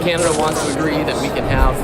Canada wants to agree that we can have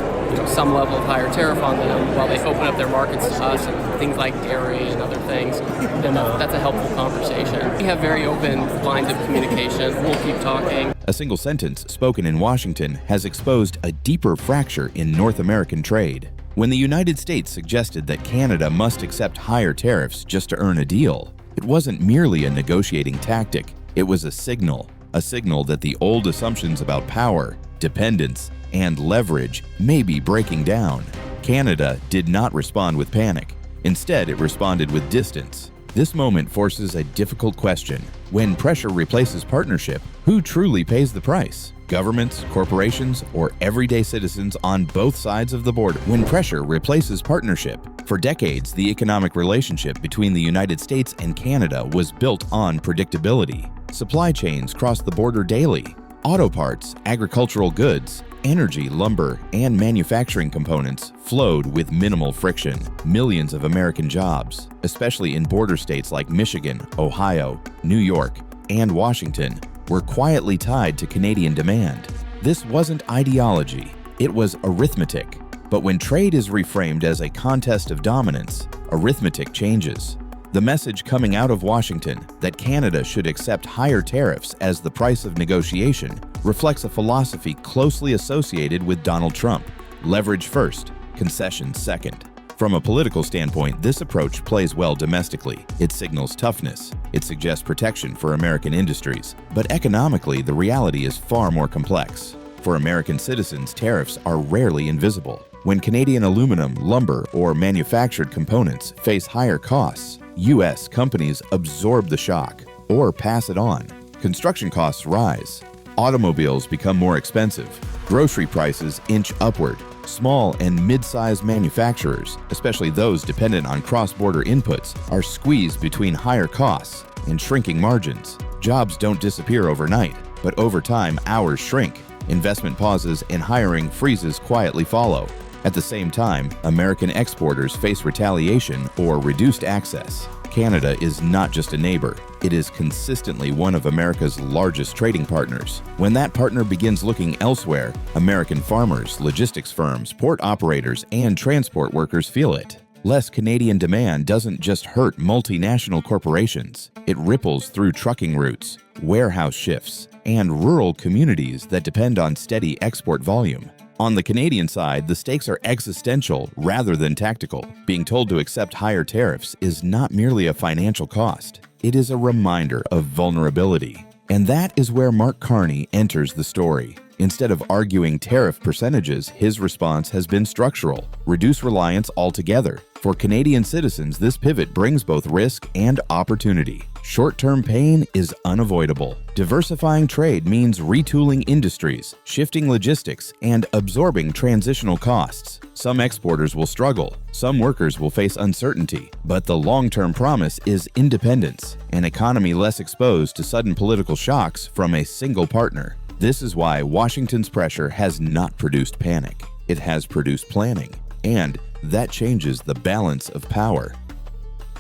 some level of higher tariff on them while they open up their markets to us and things like dairy and other things, then that's a helpful conversation. We have very open lines of communication. We'll keep talking. A single sentence spoken in Washington has exposed a deeper fracture in North American trade. When the United States suggested that Canada must accept higher tariffs just to earn a deal, it wasn't merely a negotiating tactic, it was a signal that the old assumptions about power, dependence, and leverage may be breaking down. Canada did not respond with panic. Instead, it responded with distance. This moment forces a difficult question. When pressure replaces partnership, who truly pays the price? Governments, corporations, or everyday citizens on both sides of the border? When pressure replaces partnership, for decades, the economic relationship between the United States and Canada was built on predictability. Supply chains crossed the border daily. Auto parts, agricultural goods, energy, lumber, and manufacturing components flowed with minimal friction. Millions of American jobs, especially in border states like Michigan, Ohio, New York, and Washington, were quietly tied to Canadian demand. This wasn't ideology, it was arithmetic. But when trade is reframed as a contest of dominance, arithmetic changes. The message coming out of Washington that Canada should accept higher tariffs as the price of negotiation reflects a philosophy closely associated with Donald Trump: leverage first, concessions second. From a political standpoint, this approach plays well domestically. It signals toughness. It suggests protection for American industries. But economically, the reality is far more complex. For American citizens, tariffs are rarely invisible. When Canadian aluminum, lumber, or manufactured components face higher costs, U.S. companies absorb the shock or pass it on. Construction costs rise. Automobiles become more expensive. Grocery prices inch upward. Small and mid-sized manufacturers, especially those dependent on cross-border inputs, are squeezed between higher costs and shrinking margins. Jobs don't disappear overnight, but over time, hours shrink. Investment pauses and hiring freezes quietly follow. At the same time, American exporters face retaliation or reduced access. Canada is not just a neighbor, it is consistently one of America's largest trading partners. When that partner begins looking elsewhere, American farmers, logistics firms, port operators, and transport workers feel it. Less Canadian demand doesn't just hurt multinational corporations, it ripples through trucking routes, warehouse shifts, and rural communities that depend on steady export volume. On the Canadian side, the stakes are existential rather than tactical. Being told to accept higher tariffs is not merely a financial cost. It is a reminder of vulnerability. And that is where Mark Carney enters the story. Instead of arguing tariff percentages, his response has been structural: reduce reliance altogether. For Canadian citizens, this pivot brings both risk and opportunity. Short-term pain is unavoidable. Diversifying trade means retooling industries, shifting logistics, and absorbing transitional costs. Some exporters will struggle, some workers will face uncertainty, but the long-term promise is independence, an economy less exposed to sudden political shocks from a single partner. This is why Washington's pressure has not produced panic. It has produced planning, and that changes the balance of power.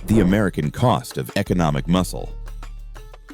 The American cost of economic muscle.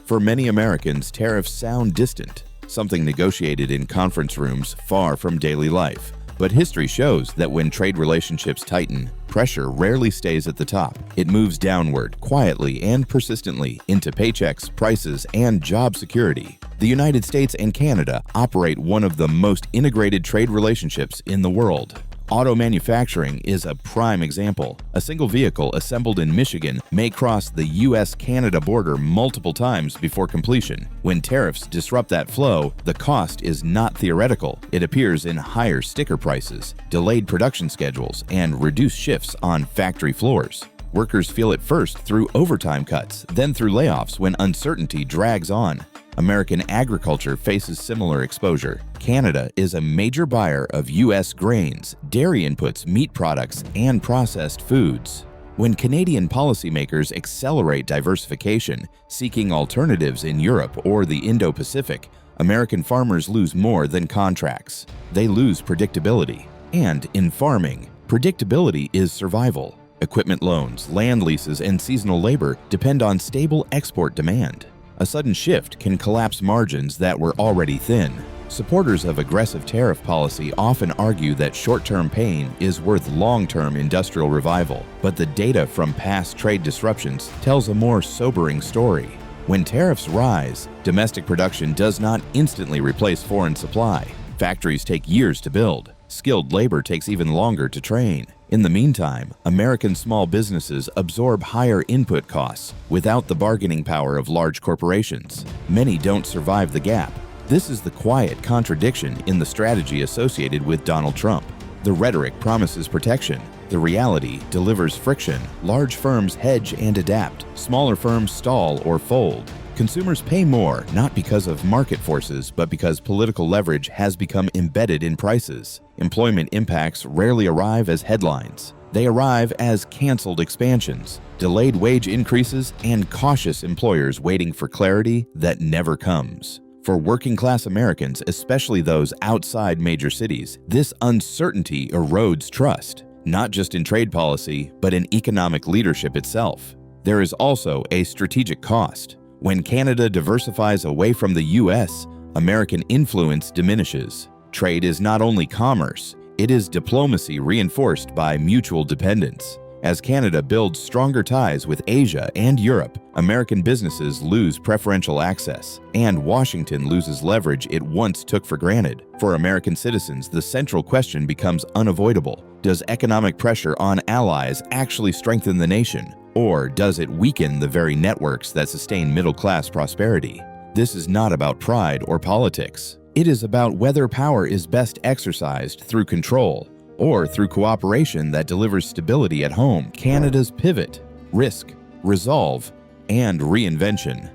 For many Americans, tariffs sound distant, something negotiated in conference rooms far from daily life. But history shows that when trade relationships tighten, pressure rarely stays at the top. It moves downward, quietly and persistently, into paychecks, prices, and job security. The United States and Canada operate one of the most integrated trade relationships in the world. Auto manufacturing is a prime example. A single vehicle assembled in Michigan may cross the US-Canada border multiple times before completion. When tariffs disrupt that flow, the cost is not theoretical. It appears in higher sticker prices, delayed production schedules, and reduced shifts on factory floors. Workers feel it first through overtime cuts, then through layoffs when uncertainty drags on. American agriculture faces similar exposure. Canada is a major buyer of U.S. grains, dairy inputs, meat products, and processed foods. When Canadian policymakers accelerate diversification, seeking alternatives in Europe or the Indo-Pacific, American farmers lose more than contracts. They lose predictability. And in farming, predictability is survival. Equipment loans, land leases, and seasonal labor depend on stable export demand. A sudden shift can collapse margins that were already thin. Supporters of aggressive tariff policy often argue that short-term pain is worth long-term industrial revival, but the data from past trade disruptions tells a more sobering story. When tariffs rise, domestic production does not instantly replace foreign supply. Factories take years to build. Skilled labor takes even longer to train. In the meantime, American small businesses absorb higher input costs without the bargaining power of large corporations. Many don't survive the gap. This is the quiet contradiction in the strategy associated with Donald Trump. The rhetoric promises protection. The reality delivers friction. Large firms hedge and adapt. Smaller firms stall or fold. Consumers pay more, not because of market forces, but because political leverage has become embedded in prices. Employment impacts rarely arrive as headlines. They arrive as canceled expansions, delayed wage increases, and cautious employers waiting for clarity that never comes. For working-class Americans, especially those outside major cities, this uncertainty erodes trust, not just in trade policy, but in economic leadership itself. There is also a strategic cost. When Canada diversifies away from the U.S., American influence diminishes. Trade is not only commerce, it is diplomacy reinforced by mutual dependence. As Canada builds stronger ties with Asia and Europe, American businesses lose preferential access, and Washington loses leverage it once took for granted. For American citizens, the central question becomes unavoidable. Does economic pressure on allies actually strengthen the nation? Or does it weaken the very networks that sustain middle-class prosperity? This is not about pride or politics. It is about whether power is best exercised through control or through cooperation that delivers stability at home. Canada's pivot, risk, resolve, and reinvention.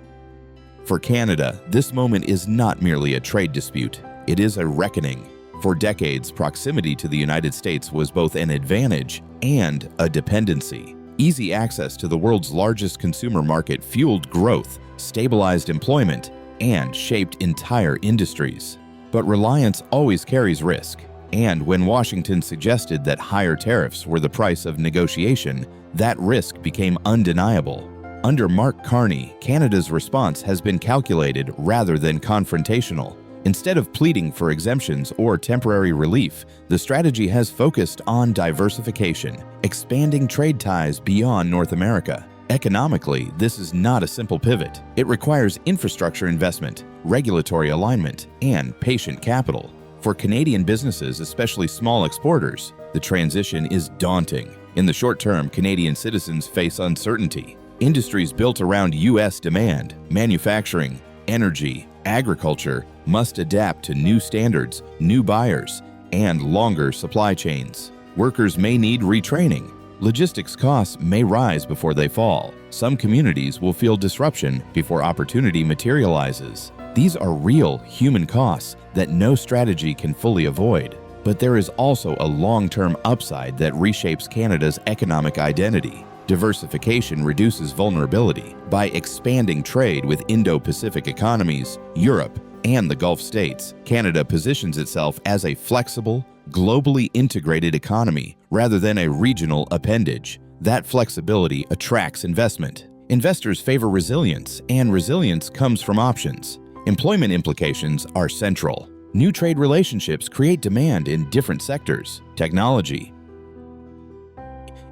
For Canada, this moment is not merely a trade dispute. It is a reckoning. For decades, proximity to the United States was both an advantage and a dependency. Easy access to the world's largest consumer market fueled growth, stabilized employment, and shaped entire industries. But reliance always carries risk. And when Washington suggested that higher tariffs were the price of negotiation, that risk became undeniable. Under Mark Carney, Canada's response has been calculated rather than confrontational. Instead of pleading for exemptions or temporary relief, the strategy has focused on diversification, expanding trade ties beyond North America. Economically, this is not a simple pivot. It requires infrastructure investment, regulatory alignment, and patient capital. For Canadian businesses, especially small exporters, the transition is daunting. In the short term, Canadian citizens face uncertainty. Industries built around U.S. demand, manufacturing, energy, agriculture, must adapt to new standards, new buyers, and longer supply chains. Workers may need retraining. Logistics costs may rise before they fall. Some communities will feel disruption before opportunity materializes. These are real human costs that no strategy can fully avoid. But there is also a long-term upside that reshapes Canada's economic identity. Diversification reduces vulnerability. By expanding trade with Indo-Pacific economies, Europe, and the Gulf states, Canada positions itself as a flexible, globally integrated economy rather than a regional appendage. That flexibility attracts investment. Investors favor resilience, and resilience comes from options. Employment implications are central. New trade relationships create demand in different sectors: technology,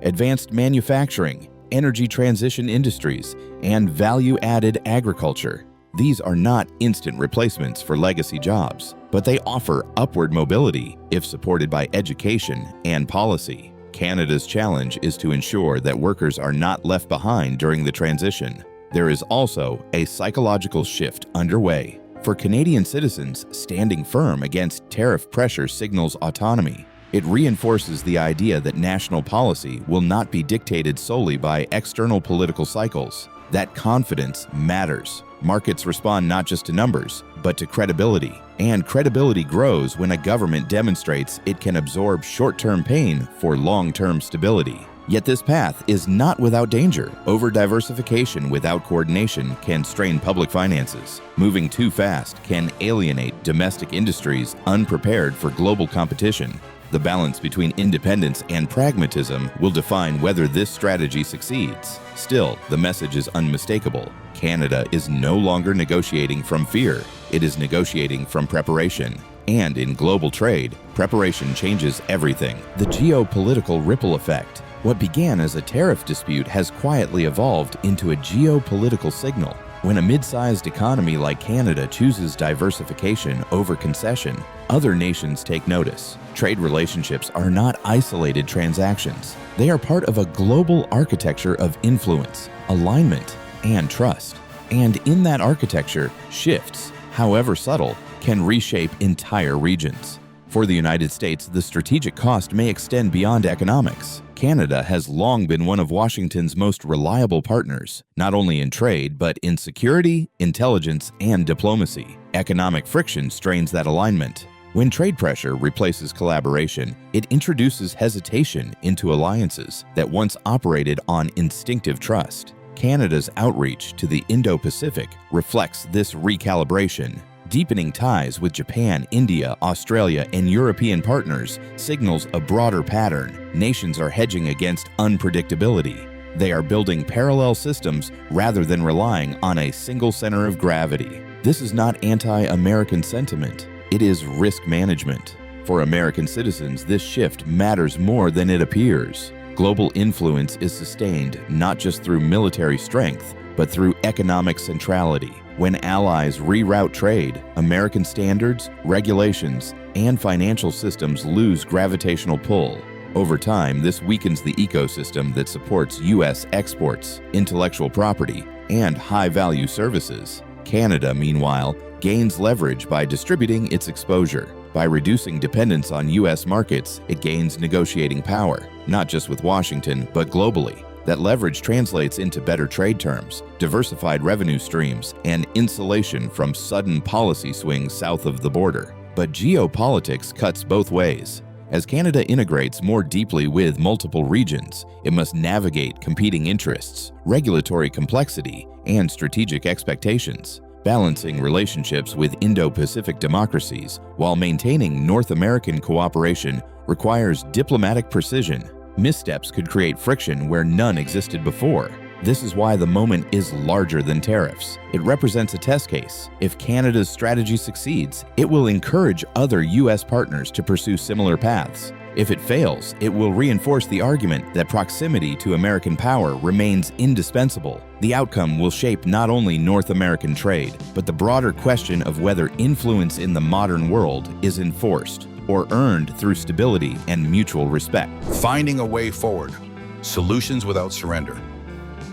advanced manufacturing, energy transition industries, and value-added agriculture. These are not instant replacements for legacy jobs, but they offer upward mobility if supported by education and policy. Canada's challenge is to ensure that workers are not left behind during the transition. There is also a psychological shift underway. For Canadian citizens, standing firm against tariff pressure signals autonomy. It reinforces the idea that national policy will not be dictated solely by external political cycles. That confidence matters. Markets respond not just to numbers, but to credibility. And credibility grows when a government demonstrates it can absorb short-term pain for long-term stability. Yet this path is not without danger. Over-diversification without coordination can strain public finances. Moving too fast can alienate domestic industries unprepared for global competition. The balance between independence and pragmatism will define whether this strategy succeeds. Still, the message is unmistakable. Canada is no longer negotiating from fear. It is negotiating from preparation. And in global trade, preparation changes everything. The geopolitical ripple effect. What began as a tariff dispute has quietly evolved into a geopolitical signal. When a mid-sized economy like Canada chooses diversification over concession, other nations take notice. Trade relationships are not isolated transactions. They are part of a global architecture of influence, alignment, and trust. And in that architecture, shifts, however subtle, can reshape entire regions. For the United States, the strategic cost may extend beyond economics. Canada has long been one of Washington's most reliable partners, not only in trade, but in security, intelligence, and diplomacy. Economic friction strains that alignment. When trade pressure replaces collaboration, it introduces hesitation into alliances that once operated on instinctive trust. Canada's outreach to the Indo-Pacific reflects this recalibration. Deepening ties with Japan, India, Australia, and European partners signals a broader pattern. Nations are hedging against unpredictability. They are building parallel systems rather than relying on a single center of gravity. This is not anti-American sentiment. It is risk management. For American citizens, this shift matters more than it appears. Global influence is sustained not just through military strength, but through economic centrality. When allies reroute trade, American standards, regulations, and financial systems lose gravitational pull. Over time, this weakens the ecosystem that supports U.S. exports, intellectual property, and high-value services. Canada, meanwhile, gains leverage by distributing its exposure. By reducing dependence on U.S. markets, it gains negotiating power, not just with Washington, but globally. That leverage translates into better trade terms, diversified revenue streams, and insulation from sudden policy swings south of the border. But geopolitics cuts both ways. As Canada integrates more deeply with multiple regions, it must navigate competing interests, regulatory complexity, and strategic expectations. Balancing relationships with Indo-Pacific democracies while maintaining North American cooperation requires diplomatic precision. Missteps could create friction where none existed before. This is why the moment is larger than tariffs. It represents a test case. If Canada's strategy succeeds, it will encourage other U.S. partners to pursue similar paths. If it fails, it will reinforce the argument that proximity to American power remains indispensable. The outcome will shape not only North American trade, but the broader question of whether influence in the modern world is enforced or earned through stability and mutual respect. Finding a way forward. Solutions without surrender.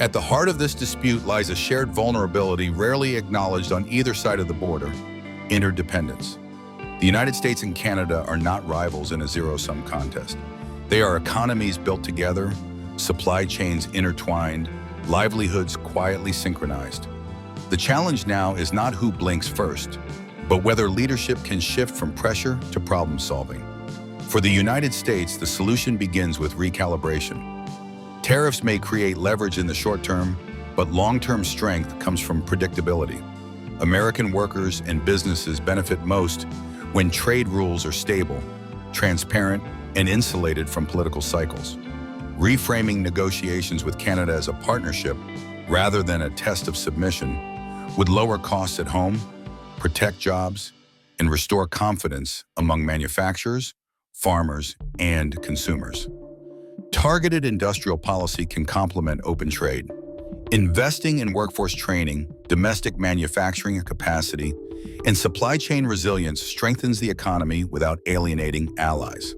At the heart of this dispute lies a shared vulnerability rarely acknowledged on either side of the border: interdependence. The United States and Canada are not rivals in a zero-sum contest. They are economies built together, supply chains intertwined, livelihoods quietly synchronized. The challenge now is not who blinks first, but whether leadership can shift from pressure to problem solving. For the United States, the solution begins with recalibration. Tariffs may create leverage in the short term, but long-term strength comes from predictability. American workers and businesses benefit most when trade rules are stable, transparent, and insulated from political cycles. Reframing negotiations with Canada as a partnership rather than a test of submission would lower costs at home, protect jobs, and restore confidence among manufacturers, farmers, and consumers. Targeted industrial policy can complement open trade. Investing in workforce training, domestic manufacturing capacity, and supply chain resilience strengthens the economy without alienating allies.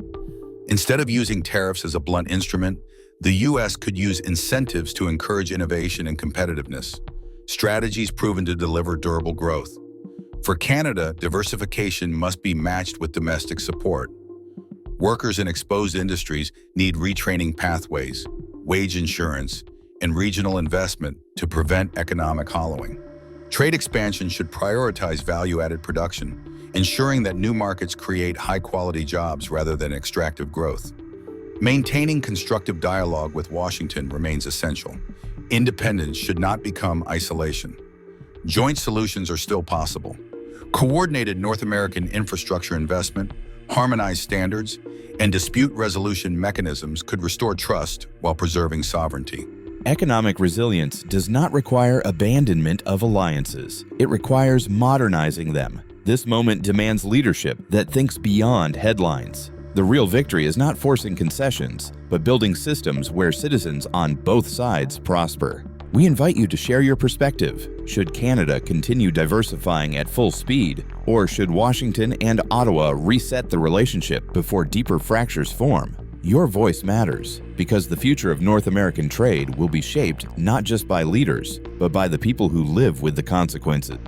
Instead of using tariffs as a blunt instrument, the U.S. could use incentives to encourage innovation and competitiveness, strategies proven to deliver durable growth. For Canada, diversification must be matched with domestic support. Workers in exposed industries need retraining pathways, wage insurance, and regional investment to prevent economic hollowing. Trade expansion should prioritize value-added production, ensuring that new markets create high-quality jobs rather than extractive growth. Maintaining constructive dialogue with Washington remains essential. Independence should not become isolation. Joint solutions are still possible. Coordinated North American infrastructure investment, harmonized standards, and dispute resolution mechanisms could restore trust while preserving sovereignty. Economic resilience does not require abandonment of alliances. It requires modernizing them. This moment demands leadership that thinks beyond headlines. The real victory is not forcing concessions, but building systems where citizens on both sides prosper. We invite you to share your perspective. Should Canada continue diversifying at full speed, or should Washington and Ottawa reset the relationship before deeper fractures form? Your voice matters, because the future of North American trade will be shaped not just by leaders, but by the people who live with the consequences.